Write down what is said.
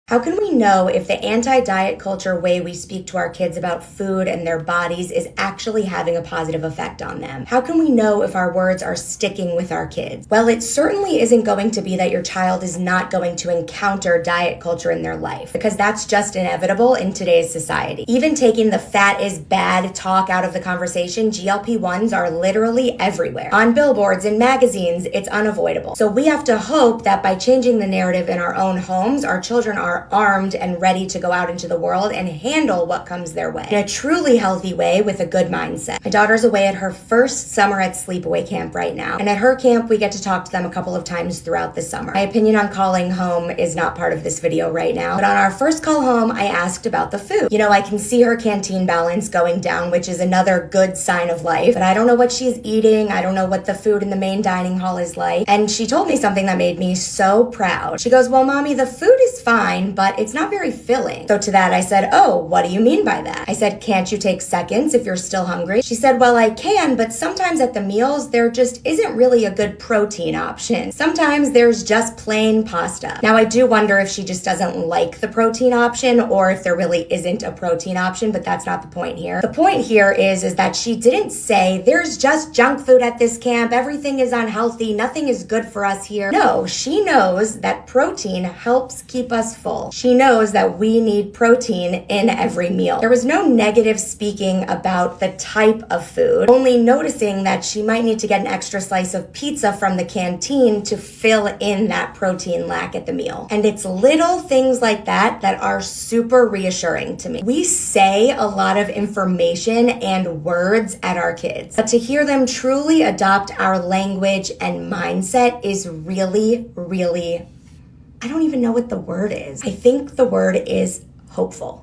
How can we know if the anti-diet culture way we speak to our kids about food and their bodies is actually having a positive effect on them? How can we know if our words are sticking with our kids? Well, it certainly isn't going to be that your child is not going to encounter diet culture in their life, because that's just inevitable in today's society. Even taking the fat is bad talk out of the conversation, GLP-1s are literally everywhere. On billboards, in magazines, it's unavoidable. So we have to hope that by changing the narrative in our own homes, our children are armed and ready to go out into the world and handle what comes their way in a truly healthy way with a good mindset. My daughter's away at her first summer at sleepaway camp right now, and at her camp we get to talk to them a couple of times throughout the summer. My opinion on calling home is not part of this video right now, but on our first call home I asked about the food. I can see her canteen balance going down, which is another good sign of life, but I don't know what she's eating. I don't know what the food in the main dining hall is like, and she told me something that made me so proud. She goes, "Well, mommy, the food is fine, but it's not very filling." So to that I said, "Oh, what do you mean by that?" I said, "Can't you take seconds if you're still hungry?" She said, "Well, I can, but sometimes at the meals there just isn't really a good protein option. Sometimes there's just plain pasta." Now I do wonder if she just doesn't like the protein option or if there really isn't a protein option, but that's not the point here. The point here is that she didn't say there's just junk food at this camp, everything is unhealthy, nothing is good for us here. No, she knows that protein helps keep us full. She knows that we need protein in every meal. There was no negative speaking about the type of food, only noticing that she might need to get an extra slice of pizza from the canteen to fill in that protein lack at the meal. And it's little things like that that are super reassuring to me. We say a lot of information and words at our kids, but to hear them truly adopt our language and mindset is really, really, I don't even know what the word is. I think the word is hopeful.